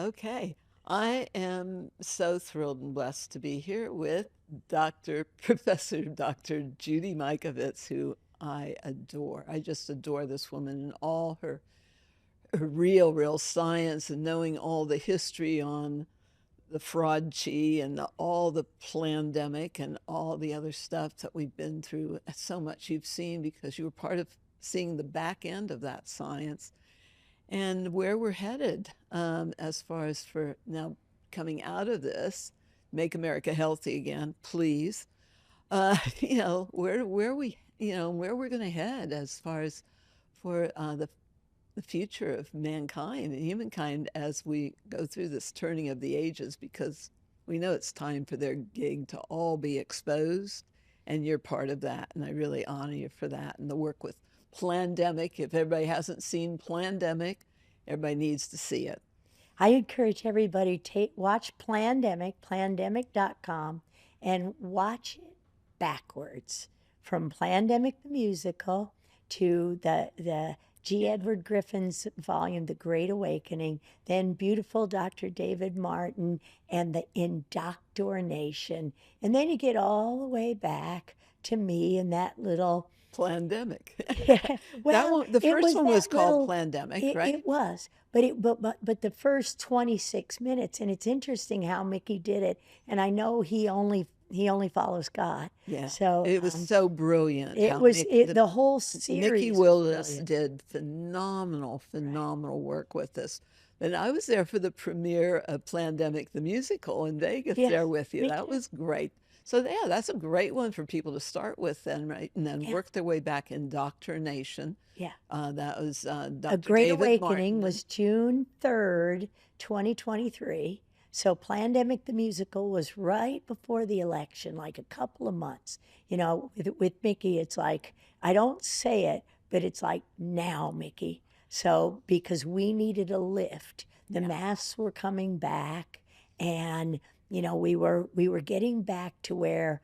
Okay. I am so thrilled and blessed to be here with Professor Dr. Judy Mikovitz, who I adore. I just adore this woman and all her real science and knowing all the history on the fraud chi and all the plandemic and all the other stuff that we've been through. So much you've seen because you were part of seeing the back end of that science and where we're headed as far as for now coming out of this, make America healthy again, please. Where we, where we're going to head as far as for the future of mankind and humankind as we go through this turning of the ages, because we know it's time for their gig to all be exposed, and you're part of that, and I really honor you for that. And the work with Plandemic, if everybody hasn't seen Plandemic, everybody needs to see it. I encourage everybody to watch Plandemic, plandemic.com, and watch it backwards from Plandemic the Musical to the G. Edward Griffin's volume, The Great Awakening, then beautiful Dr. David Martin and the Indoctrination. And then you get all the way back to me and that little Plandemic. well, the first one was called little, Plandemic, right? It was, but the first 26 minutes, and it's interesting how Mickey did it. And I know he only follows God. Yeah. So it was so brilliant. The whole series. Mickey Willis did phenomenal work with this. And I was there for the premiere of Plandemic the Musical in Vegas there with you. That was great. So yeah, that's a great one for people to start with then, right? And then work their way back. Indoctrination. Yeah. That was Dr. A Great David Awakening Martin. was June 3rd, 2023. So Plandemic the Musical was right before the election, like a couple of months. You know, with Mickey, it's like, I don't say it, but it's like, now, Mickey. So because we needed a lift, the masks were coming back, and we were getting back to where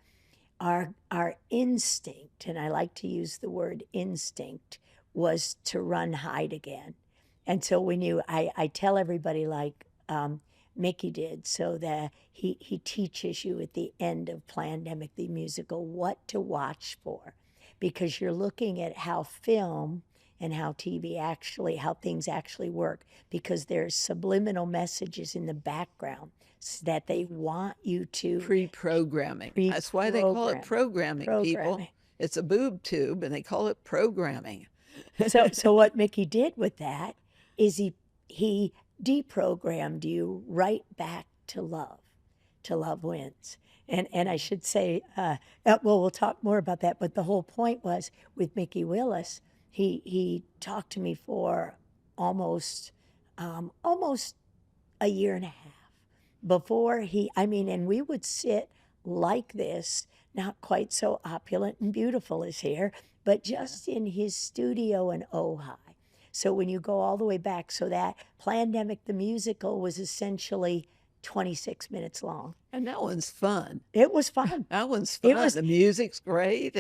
our instinct, and I like to use the word instinct, was to run, hide again. And so we knew, I tell everybody like Mickey did, so that he teaches you at the end of Plandemic the Musical what to watch for, because you're looking at how film and how TV actually, how things actually work, because there's subliminal messages in the background that they want you to pre-programming. That's why they call it programming, people. It's a boob tube, and they call it programming. So what Mickey did with that is he deprogrammed you right back to love. To love wins. And I should say, we'll talk more about that. But the whole point was with Mickey Willis, he talked to me for almost a year and a half before and we would sit like this, not quite so opulent and beautiful as here, but just in his studio in Ojai. So when you go all the way back, so that Plandemic the Musical was essentially 26 minutes long. And that one's fun. It was fun. That one's fun. The music's great.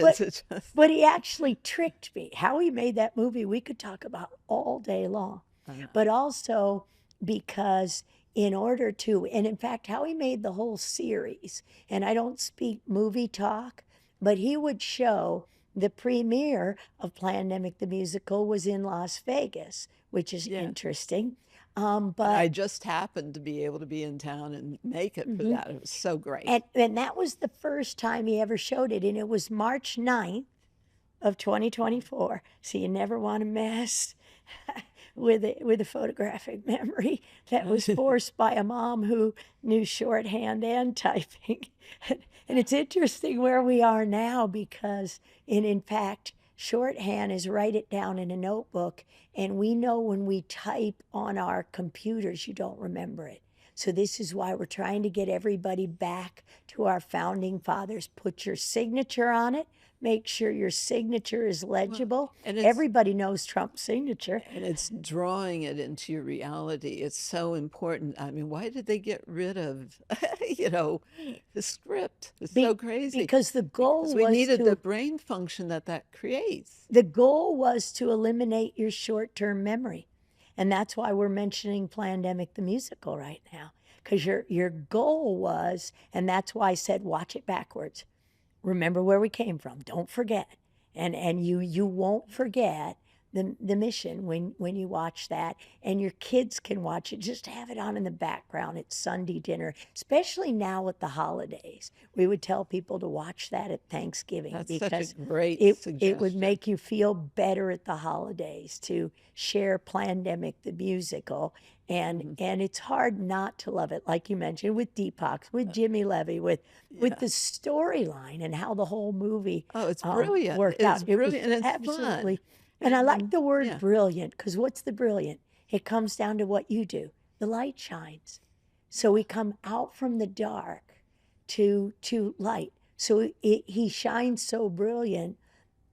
But he actually tricked me. How he made that movie, we could talk about all day long. But also because in order to, and in fact, how he made the whole series, and I don't speak movie talk, but he would show the premiere of Plandemic the Musical was in Las Vegas, which is interesting. But I just happened to be able to be in town and make it for that. It was so great. And that was the first time he ever showed it, and it was March 9th of 2024. So you never want to mess with a photographic memory that was forced by a mom who knew shorthand and typing. And it's interesting where we are now, because in fact, shorthand is write it down in a notebook, and we know when we type on our computers, you don't remember it. So this is why we're trying to get everybody back to our founding fathers. Put your signature on it. Make sure your signature is legible. And everybody knows Trump's signature. And it's drawing it into your reality. It's so important. I mean, why did they get rid of, the script? It's so crazy. Because the goal was we needed the brain function that creates. The goal was to eliminate your short-term memory. And that's why we're mentioning Plandemic the Musical right now, because your goal was, and that's why I said watch it backwards. Remember where we came from. Don't forget. And you won't forget the mission when you watch that, and your kids can watch it. Just have it on in the background at Sunday dinner, especially now with the holidays. We would tell people to watch that at Thanksgiving That's such a because great it would suggestion. make you feel better at the holidays to share Plandemic the Musical. And it's hard not to love it, like you mentioned, with Deepak, with Jimmy Levy, with Yeah. the storyline and how the whole movie Oh, it's brilliant. worked It's out. It was brilliant and it's fun. absolutely, and I like And the word yeah. brilliant because what's the brilliant? It comes down to what you do. The light shines. So we come out from the dark to light. So he shines so brilliant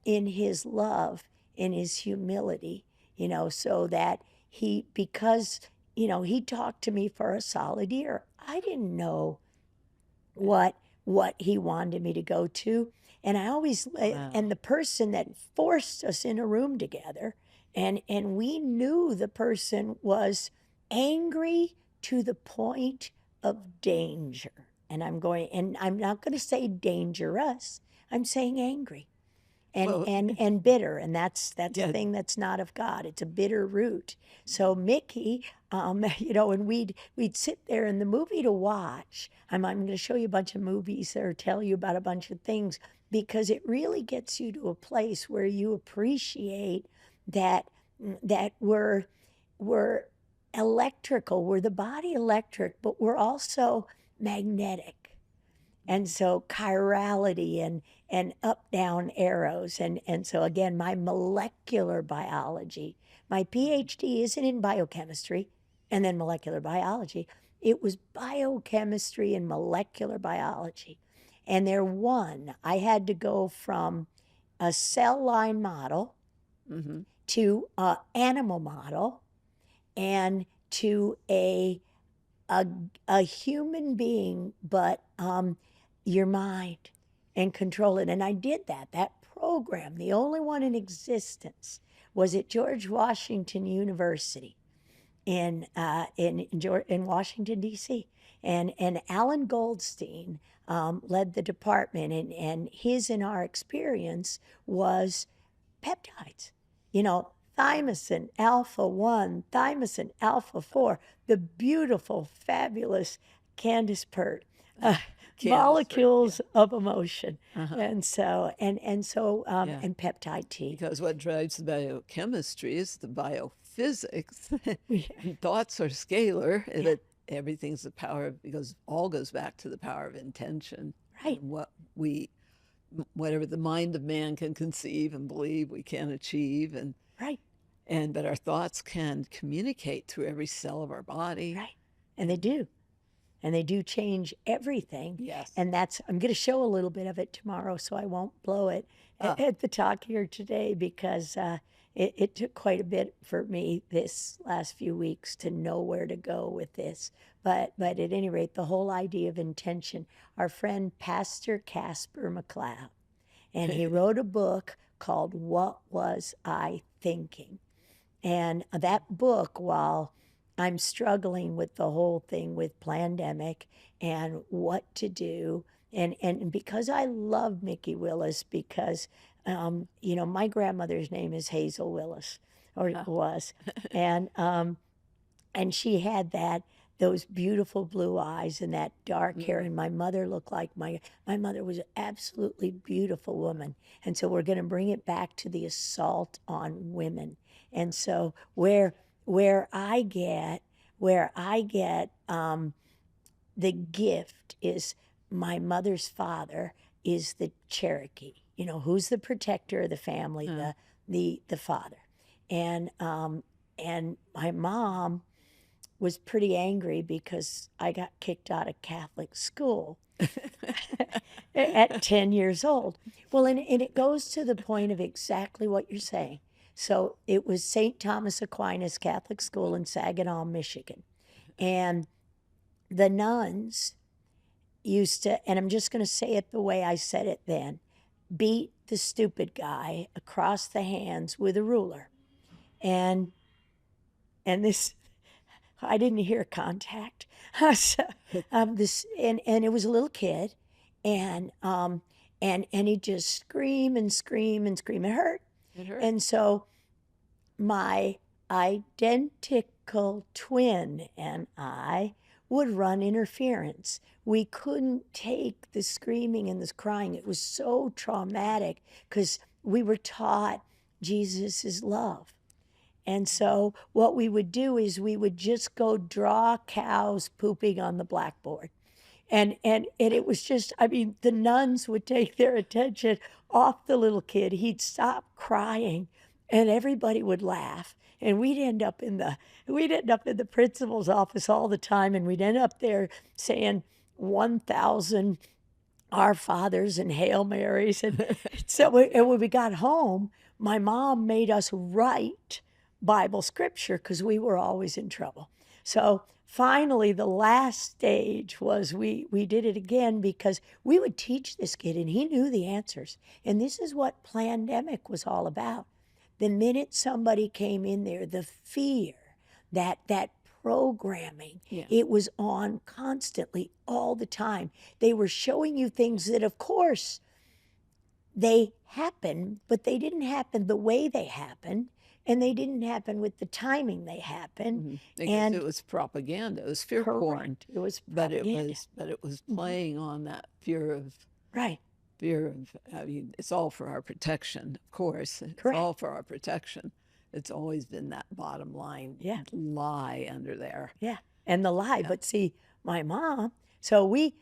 in his love, in his humility, so that because, he talked to me for a solid year. I didn't know what he wanted me to go to. And I always, Wow. and the person that forced us in a room together, and we knew the person was angry to the point of danger. And I'm not going to say dangerous. I'm saying angry Well, and bitter, and that's a yeah. thing that's not of God. It's a bitter root. So Mickey, and we'd sit there in the movie to watch. I'm going to show you a bunch of movies or tell you about a bunch of things because it really gets you to a place where you appreciate that we're electrical, we're the body electric, but we're also magnetic. And so chirality and up down arrows, and so again my molecular biology, my PhD isn't in biochemistry and then molecular biology. It was biochemistry and molecular biology, and I had to go from a cell line model Hmm. to a animal model and to a, a human being, but your mind, and control it. And I did that. That program, the only one in existence, was at George Washington University in Washington D.C. And Alan Goldstein led the department, and his and our experience was peptides. Thymosin alpha 1, thymosin alpha 4, the beautiful, fabulous Candace Pert, Candace Pert, yeah. molecules of emotion. Uh-huh. And Yeah. and peptide T. Because what drives the biochemistry is the biophysics. Yeah, And thoughts are scalar, yeah, that everything's the power of, because all goes back to the power of intention right, and whatever the mind of man can conceive and believe we can achieve. right, But our thoughts can communicate through every cell of our body. right. And they And do. And they do change everything. yes. And I'm going to show a little bit of it tomorrow, so I won't blow it Ah, at the talk here today because it took quite a bit for me this last few weeks to know where to go with this. But at any rate, the whole idea of intention. Our friend Pastor Casper McLeod, and he wrote a book called What Was I Thinking? And that book, while I'm struggling with the whole thing with Plandemic and what to do, and because I love Mickey Willis, because my grandmother's name is Hazel Willis, or ah, was, and and she had those beautiful blue eyes and that dark hair, mhm. and my mother looked like my mother was an absolutely beautiful woman. And so we're going to bring it back to the assault on women. And so where I get the gift is my mother's father is the Cherokee. Who's the protector of the family? Ah. The father. And my mom was pretty angry because I got kicked out of Catholic school at 10 years old. Well, and it goes to the point of exactly what you're saying. So it was St. Thomas Aquinas Catholic School in Saginaw, Michigan. And the nuns used to, and I'm just going to say it the way I said it then, beat the stupid guy across the hands with a ruler. And and this, I didn't hear contact. So, this, and it was a little kid, and he'd just scream and scream and scream. It hurt. It hurt. And so my identical twin and I would run interference. We couldn't take the screaming and the crying. It was so traumatic because we were taught Jesus is love. And so what we would do is we would just go draw cows pooping on the blackboard. And it was just, I mean, the nuns would take their attention off the little kid. He'd stop crying and everybody would laugh. And we'd end up in the principal's office all the time, and we'd end up there saying 1,000 Our Fathers and Hail Marys. And so when we got home, my mom made us write Bible scripture because we were always in trouble. So finally, the last stage was we did it again because we would teach this kid, and he knew the answers. And this is what Plandemic was all about. The minute somebody came in there, the fear, that programming, it was on constantly all the time. They were showing you things that, of course, they happened, but they didn't happen the way they happened, and they didn't happen with the timing they happened. Because And it was propaganda. It was fear porn. correct, it was But propaganda. it was playing on that fear of, Right, I mean, it's all for our protection, of course. It's Correct. all for our protection. It's always been that bottom line lie under there. yeah, and the lie. But see, my mom, so we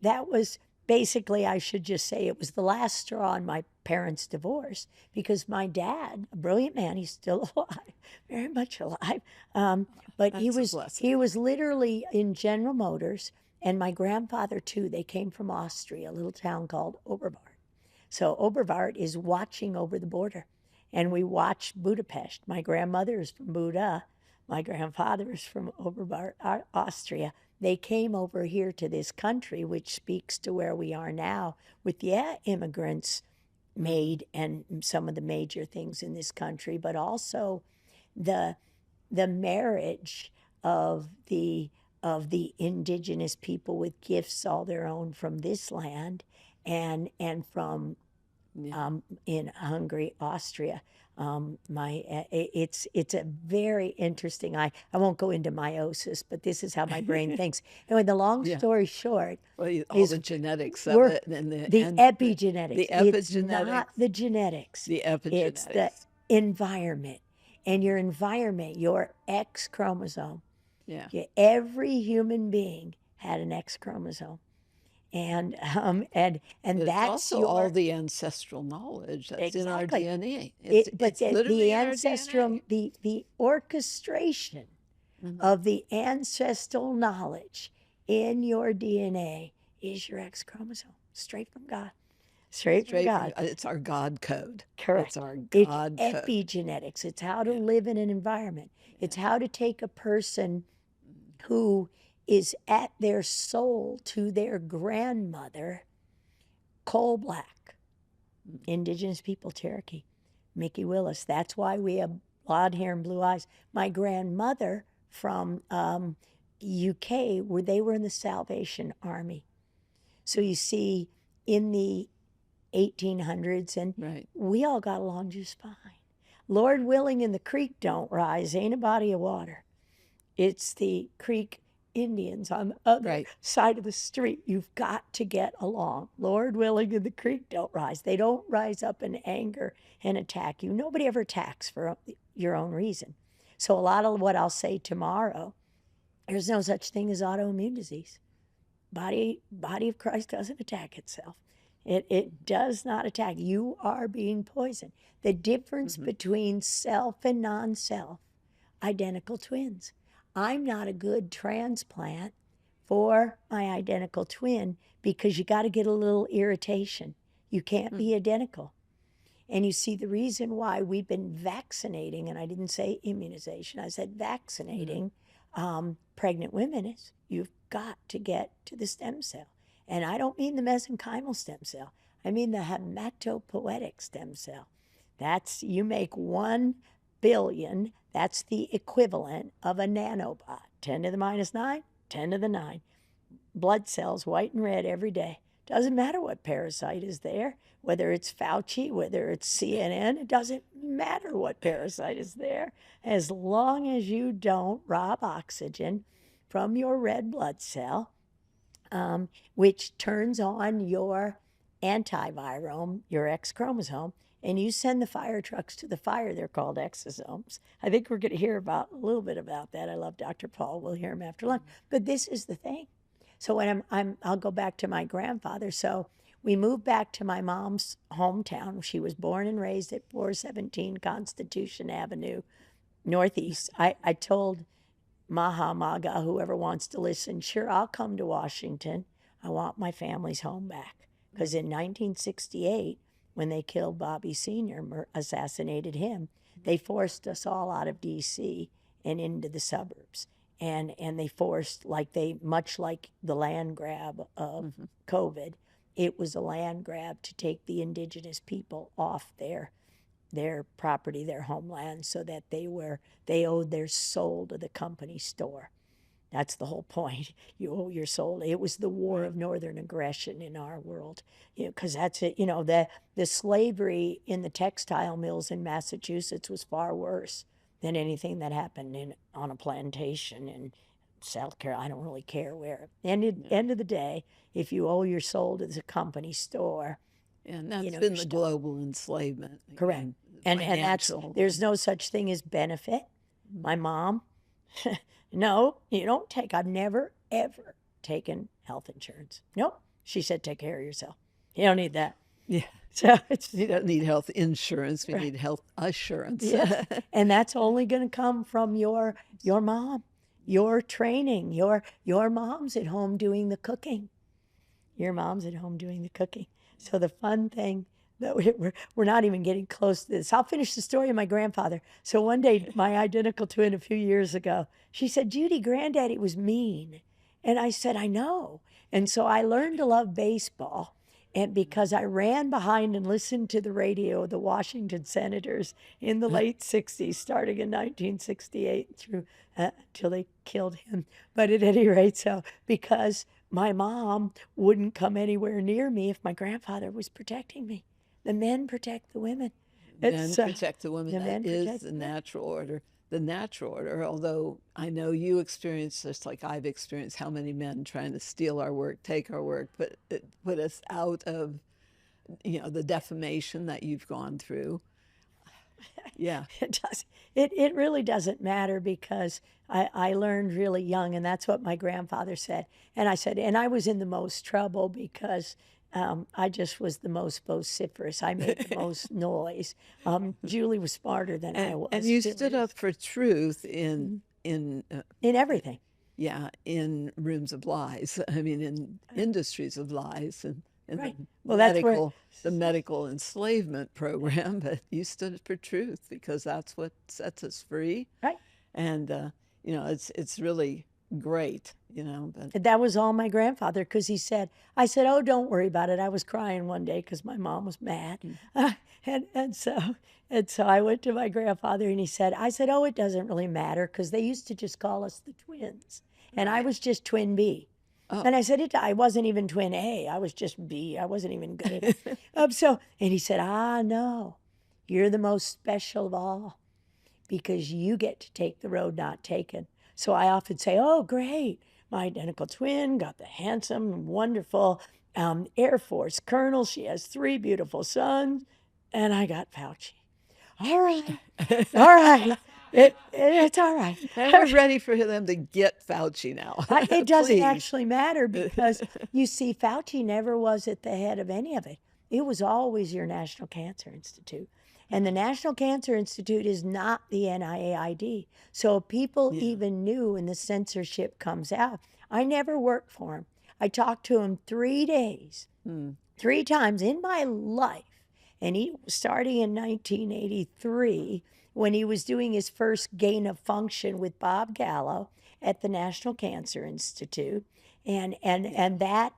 that was basically, I should just say, it was the last straw in my parents' divorce, because my dad, a brilliant man, he's still alive, very much alive, but he That's a blessing. was literally in General Motors, and my grandfather too. They came from Austria, a little town called Oberwart. So Oberwart is watching over the border, and we watched Budapest. My grandmother is from Buda. My grandfather is from Oberwart, Austria. They came over here to this country, which speaks to where we are now, with immigrants made and some of the major things in this country, but also the marriage of the indigenous people with gifts all their own from this land, and from in Hungary, Austria. It's a very interesting. I won't go into meiosis, but this is how my brain thinks. Anyway, the long story short, Well, all is the genetics of it and the and epigenetics. the It's epigenetics. not the genetics. The It's the epigenetics. environment. And your environment, your X chromosome. Yeah. Every human being had an X chromosome. And But it's that's also all the ancestral knowledge that's in our Exactly. DNA. but It's literally the in our ancestral, DNA. the orchestration of the ancestral knowledge in your DNA is your X chromosome, straight from God. Straight from God. It's our God code. Correct. It's our It's God code. epigenetics. It's how to live in an environment. It's how to take a person who is at their soul to their grandmother, coal black, indigenous people, Cherokee, Mickey Willis. That's why we have blonde hair and blue eyes. My grandmother from UK, where they were in the Salvation Army. So you see, in the 1800s, and we all got along just fine. Lord willing, and the creek don't rise, ain't a body of water. It's the Creek Indians on the other side of the street. You've got to get along. Lord willing, and the creek don't rise. They don't rise up in anger and attack you. Nobody ever attacks for your own reason. So a lot of what I'll say tomorrow, there's no such thing as autoimmune disease. Body of Christ doesn't attack itself. It does not attack. You are being poisoned. The difference between self and non-self, identical twins. I'm not a good transplant for my identical twin because you got to get a little irritation. You can't be identical. And you see, the reason why we've been vaccinating, and I didn't say immunization, I said vaccinating pregnant women, is you've got to get to the stem cell. And I don't mean the mesenchymal stem cell. I mean the hematopoietic stem cell. That's, you make one billion. That's the equivalent of a nanobot. 10 to the minus 9, 10 to the 9. Blood cells, white and red, every day. Doesn't matter what parasite is there, whether it's Fauci, whether it's CNN, it doesn't matter what parasite is there, as long as you don't rob oxygen from your red blood cell, which turns on your antivirome, your X chromosome, and you send the fire trucks to the fire. They're called exosomes. I think we're going to hear about a little bit about that. I love Dr. Paul. We'll hear him after lunch. But this is the thing. So when I'll go back to my grandfather. So we moved back to my mom's hometown. She was born and raised at 417 Constitution Avenue, Northeast. I told Maha Maga, whoever wants to listen, sure, I'll come to Washington. I want my family's home back. Because in 1968, when they killed Bobby Sr., assassinated him, they forced us all out of D.C. and into the suburbs. And they forced, much like the land grab of COVID, it was a land grab to take the indigenous people off their property, their homeland, so that they owed their soul to the company store. That's the whole point. You owe your soul. It was the war of northern aggression in our world, because that's it. The slavery in the textile mills in Massachusetts was far worse than anything that happened on a plantation in South Carolina. I don't really care where. End of the day, if you owe your soul to the company store, and that's been the global enslavement. Correct. And there's no such thing as benefit. My mom, no, you don't take. I've never, ever taken health insurance. Nope. She said, take care of yourself. You don't need that. Yeah. So you don't need health insurance. We need health assurance. Yes. And that's only going to come from your mom, your training, your mom's at home doing the cooking. Your mom's at home doing the cooking. So the fun thing that we're not even getting close to this. I'll finish the story of my grandfather. So one day, my identical twin a few years ago, she said, Judy, Granddaddy was mean. And I said, I know. And so I learned to love baseball. And because I ran behind and listened to the radio of the Washington Senators in the late 60s, starting in 1968 through till they killed him. But at any rate, so because my mom wouldn't come anywhere near me if my grandfather was protecting me. The men protect the women. Men protect the women. That is the natural order. The natural order, although I know you experience, just like I've experienced, how many men trying to steal our work, take our work, put us out of, the defamation that you've gone through. Yeah. It really doesn't matter, because I learned really young, and that's what my grandfather said. And I said, and I was in the most trouble because I just was the most vociferous. I made the most noise. Julie was smarter than I was. And you stood up for truth in everything. Yeah, in rooms of lies. I mean, in industries of lies, and right. The medical enslavement program. But you stood for truth, because that's what sets us free. Right. And it's really great. But that was all my grandfather, because I said, oh, don't worry about it. I was crying one day because my mom was mad. And so I went to my grandfather, and I said, oh, it doesn't really matter, because they used to just call us the twins. And I was just twin B. Oh. And I said, I wasn't even twin A. I was just B. I wasn't even good enough. And he said, no, you're the most special of all, because you get to take the road not taken. So I often say, oh, great. My identical twin got the handsome, wonderful Air Force colonel. She has 3 beautiful sons. And I got Fauci. All right. All right. It's all right. We're ready for them to get Fauci now. It doesn't actually matter, because you see, Fauci never was at the head of any of it. It was always your National Cancer Institute. And the National Cancer Institute is not the NIAID. So people even knew when the censorship comes out. I never worked for him. I talked to him 3 days, 3 times in my life. And he, starting in 1983, when he was doing his first gain of function with Bob Gallo at the National Cancer Institute. And that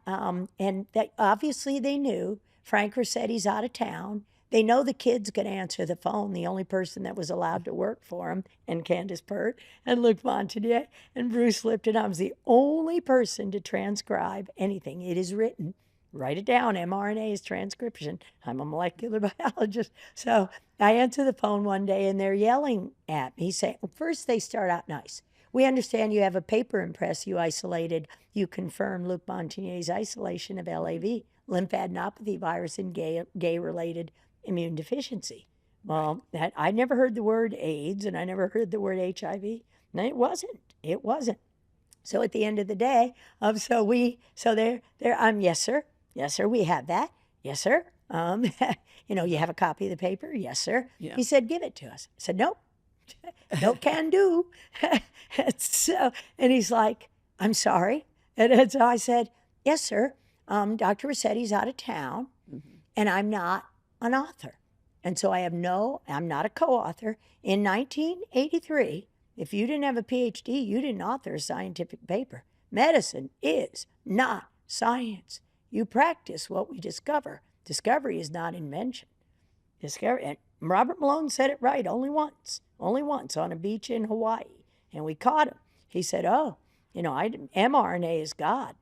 obviously they knew. Frank Rossetti's out of town. They know the kid's going to answer the phone, the only person that was allowed to work for him, and Candace Pert and Luc Montagnier and Bruce Lipton. I was the only person to transcribe anything. It is written. Write it down. mRNA is transcription. I'm a molecular biologist. So I answer the phone one day and they're yelling at me, saying, first they start out nice. We understand you have a paper in press you isolated. You confirmed Luc Montagnier's isolation of LAV, lymphadenopathy virus, and gay-related immune deficiency. Well, I never heard the word AIDS and I never heard the word HIV. No, it wasn't. It wasn't. So at the end of the day, yes, sir. Yes, sir, we have that. Yes, sir. You have a copy of the paper? Yes, sir. Yeah. He said, give it to us. I said, nope. No can do. And he's like, I'm sorry. And so I said, yes, sir. Dr. Rossetti's out of town, and I'm not an author. And so I'm not a co-author. In 1983, if you didn't have a PhD, you didn't author a scientific paper. Medicine is not science. You practice what we discover. Discovery is not invention. And Robert Malone said it right only once on a beach in Hawaii. And we caught him. He said, mRNA is God.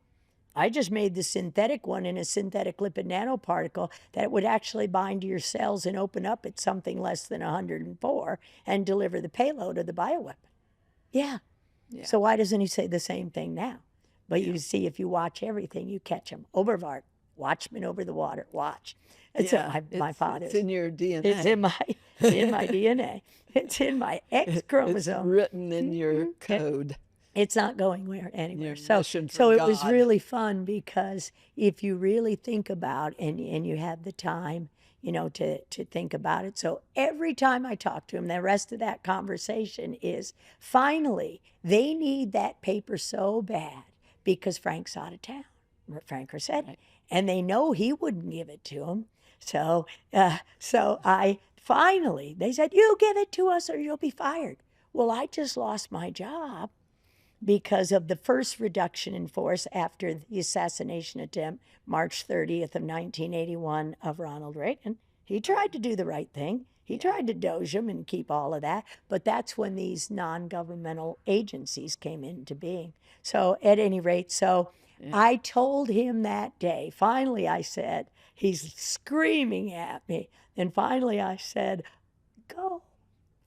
I just made the synthetic one in a synthetic lipid nanoparticle that would actually bind to your cells and open up at something less than 104 and deliver the payload of the bioweapon. Yeah. So why doesn't he say the same thing now? But you see, if you watch everything, you catch him. Obervart, Watchman over the water, watch. It's my father's. It's in your DNA. It's in my DNA. It's in my X chromosome. It's written in your code. It's not going anywhere. So it was really fun because if you really think about and you have the time, to think about it. So every time I talk to him, the rest of that conversation is finally they need that paper so bad because Frank's out of town, Frank Rossetti, right. And they know he wouldn't give it to him. So I finally, they said, you give it to us or you'll be fired. Well, I just lost my job because of the first reduction in force after the assassination attempt, March 30th of 1981 of Ronald Reagan. He tried to do the right thing. He tried to doge him and keep all of that, but that's when these non-governmental agencies came into being. So at any rate, I told him that day, finally I said, he's screaming at me, and finally I said, go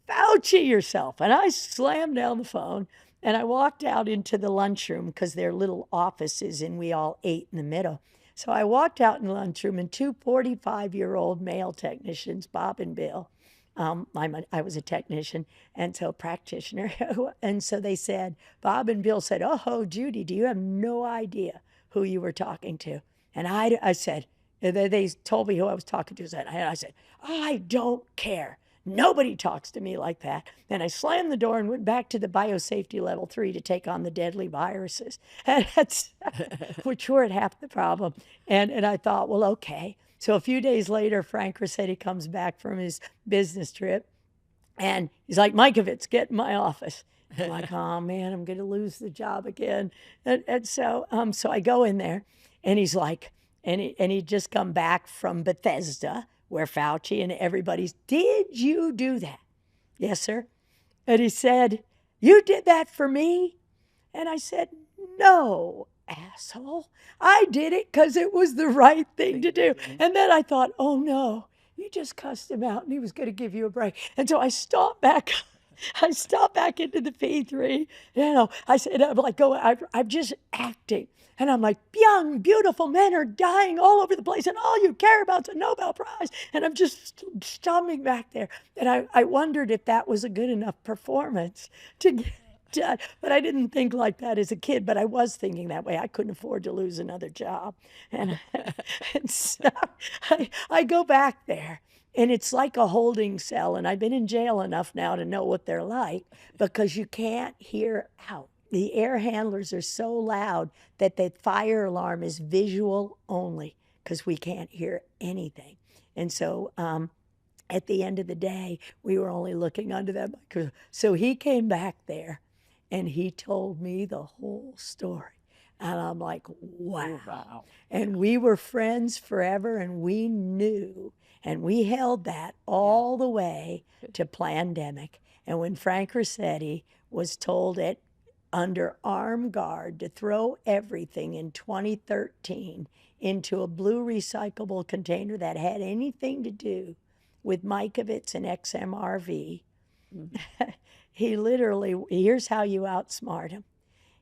Fauci yourself. And I slammed down the phone. And I walked out into the lunchroom because they're little offices and we all ate in the middle. So I walked out in the lunchroom and two 45-year-old male technicians, Bob and Bill, I was a technician and so practitioner. And so they said, Bob and Bill said, oh, Judy, do you have no idea who you were talking to? And I said, they told me who I was talking to. And I said, I don't care. Nobody talks to me like that. And I slammed the door and went back to the biosafety level 3 to take on the deadly viruses, which were at half the problem. And I thought, well, okay. So a few days later, Frank Rossetti comes back from his business trip, and he's like, Mikovitz, get in my office. I'm like, oh, man, I'm going to lose the job again. So I go in there, and he's like, and he'd just come back from Bethesda, where Fauci and everybody's, did you do that? Yes, sir. And he said, you did that for me? And I said, no, asshole. I did it because it was the right thing to do. And then I thought, oh, no, you just cussed him out and he was going to give you a break. And so I stopped back. I stopped back into the P3. I said, I'm just acting. And I'm like, young, beautiful men are dying all over the place, and all you care about is a Nobel Prize. And I'm just stomping back there. And I wondered if that was a good enough performance to get done. But I didn't think like that as a kid, but I was thinking that way. I couldn't afford to lose another job. And so I go back there. And it's like a holding cell. And I've been in jail enough now to know what they're like because you can't hear out. The air handlers are so loud that the fire alarm is visual only because we can't hear anything. And so at the end of the day, we were only looking under that microscope. So he came back there and he told me the whole story. And I'm like, wow. Wow. And we were friends forever, and we knew, and we held that Yeah. all the way to Plandemic. And when Frank Rossetti was told it under armed guard to throw everything in 2013 into a blue recyclable container that had anything to do with Mikovitz and XMRV, Mhm. he literally, here's how you outsmart him.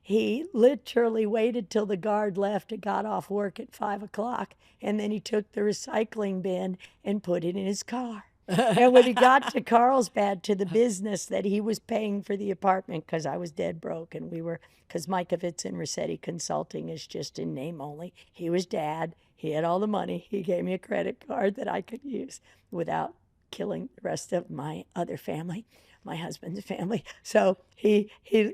He literally waited till the guard left and got off work at 5 o'clock, and then he took the recycling bin and put it in his car. And when he got to Carlsbad, to the business that he was paying for the apartment, because I was dead broke, and we were, because Mikovitz and Rossetti Consulting is just in name only. He was dad. He had all the money. He gave me a credit card that I could use without killing the rest of my other family, my husband's family. So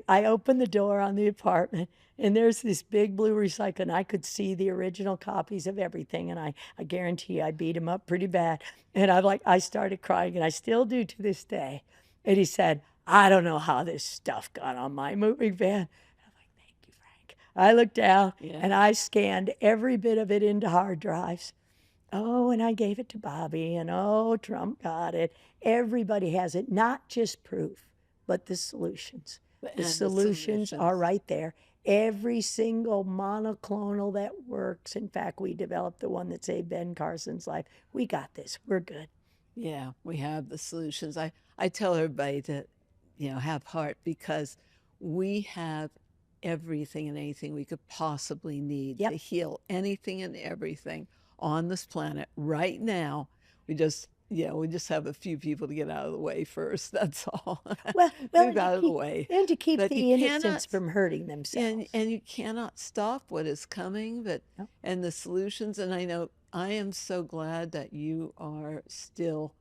I opened the door on the apartment, and there's this big blue recycle, and I could see the original copies of everything, and I guarantee I beat him up pretty bad. And I started crying, and I still do to this day. And he said, I don't know how this stuff got on my moving van. I'm like, thank you, Frank. I looked down, and Yeah. I scanned every bit of it into hard drives. Oh, and I gave it to Bobby, and oh, Trump got it. Everybody has it, not just proof, but the solutions. The And the solutions are solutions. right there. Every single monoclonal that works. In fact, we developed the one that saved Ben Carson's life. We got this. We're good. Yeah, we have the solutions. I tell everybody to, have heart because we have everything and anything we could possibly need to Yep. heal anything and everything on this planet right now. We just have a few people to get out of the way first. That's all. Well, Move out of the way. and to keep But you the innocents cannot, from hurting and themselves. and you cannot stop what is coming, but Yep. and the solutions. And I know I am so glad that you are still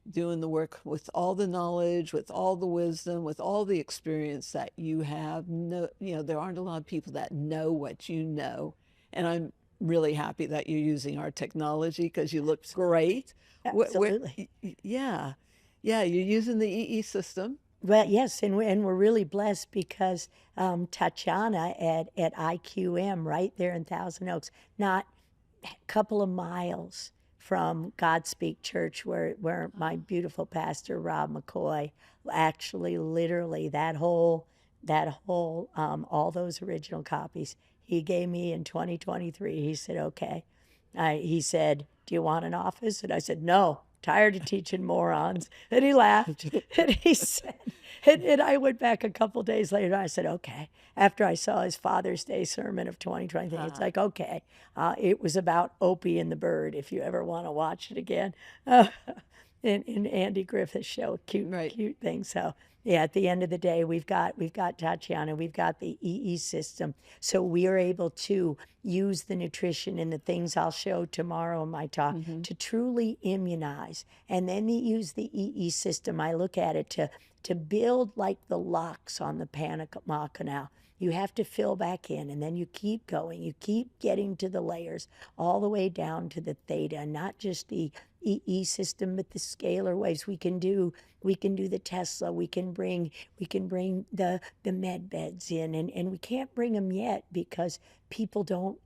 doing the work with all the knowledge, with all the wisdom, with all the experience that you have. No, there aren't a lot of people that know what you know. And I'm really happy that you're using our technology because you look great. Absolutely. Yeah. Yeah, you're using the EE system. Well, yes, and we're really blessed because Tatiana at IQM, right there in Thousand Oaks, not a couple of miles from Godspeak Church, where my beautiful pastor Rob McCoy, actually, literally, that whole all those original copies he gave me in 2023. He said, "Okay," he said, "Do you want an office?" And I said, "No." Tired of teaching morons. And he laughed. And he said, and I went back a couple days later. And I said, okay. After I saw his Father's Day sermon of 2023, it's like, okay. It was about Opie and the Bird, if you ever want to watch it again. In Andy Griffith's show, cute, Right. cute thing. So yeah, at the end of the day, we've got Tatiana, we've got the EE system, so we are able to use the nutrition and the things I'll show tomorrow in my talk to truly immunize, and then use the EE system. I look at it to build like the locks on the Panama Canal. You have to fill back in, and then you keep going. You keep getting to the layers all the way down to the theta, not just the EE system, but the scalar waves. We can do the Tesla. We can bring the med beds in, and we can't bring them yet because people don't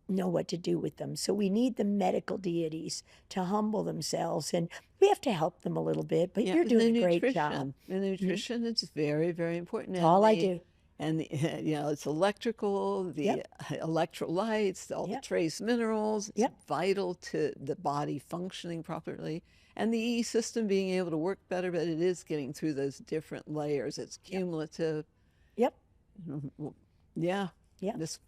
know what to do with them. So we need the medical deities to humble themselves, and we have to help them a little bit. But Yeah, you're and doing a great job. the nutrition is very, very important. It's all I do. It's electrical, Yep. the electrolytes, all the Yep. trace minerals. It's Yep. vital to the body functioning properly, and the E system being able to work better. But it is getting through those different layers. It's Yep. cumulative. Yep. Yeah, Yep. this.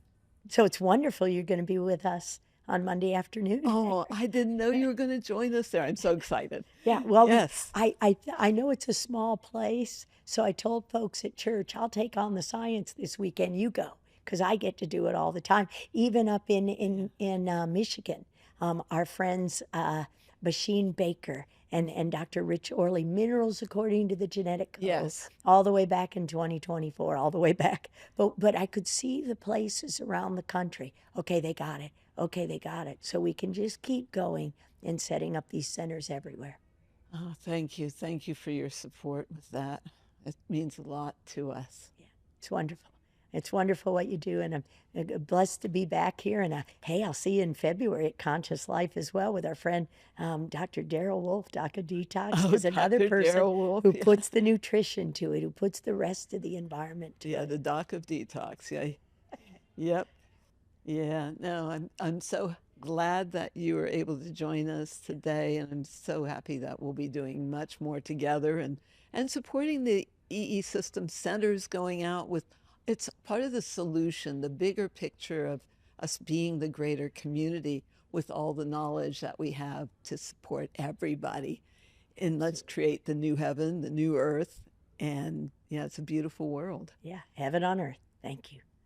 So it's wonderful you're going to be with us on Monday afternoon. Oh, I didn't know you were going to join us there. I'm so excited. Yeah, well, Yes. I know it's a small place, so I told folks at church, I'll take on the science this weekend. You go, because I get to do it all the time. Even up in Michigan, our friends Basheen Baker and Dr. Rich Orley, Minerals According to the Genetic Code, Yes. all the way back in 2024, all the way back. But I could see the places around the country. Okay, they got it. Okay, they got it. So we can just keep going and setting up these centers everywhere. Oh, thank you. Thank you for your support with that. It means a lot to us. Yeah, it's wonderful. It's wonderful what you do, and I'm blessed to be back here. And hey, I'll see you in February at Conscious Life as well with our friend Dr. Daryl Wolf. Dr. Detox Oh, is another Dr. person Daryl Wolf. who Yeah. puts the nutrition to it, who puts the rest of the environment to Yeah, it. the doc of detox. Yeah. Yep. Yeah. No, I'm so glad that you were able to join us today, and I'm so happy that we'll be doing much more together and supporting the EE system centers going out with it's part of the solution, the bigger picture of us being the greater community with all the knowledge that we have to support everybody. And let's create the new heaven, the new earth, and yeah, it's a beautiful world. Yeah, heaven on earth. Thank you.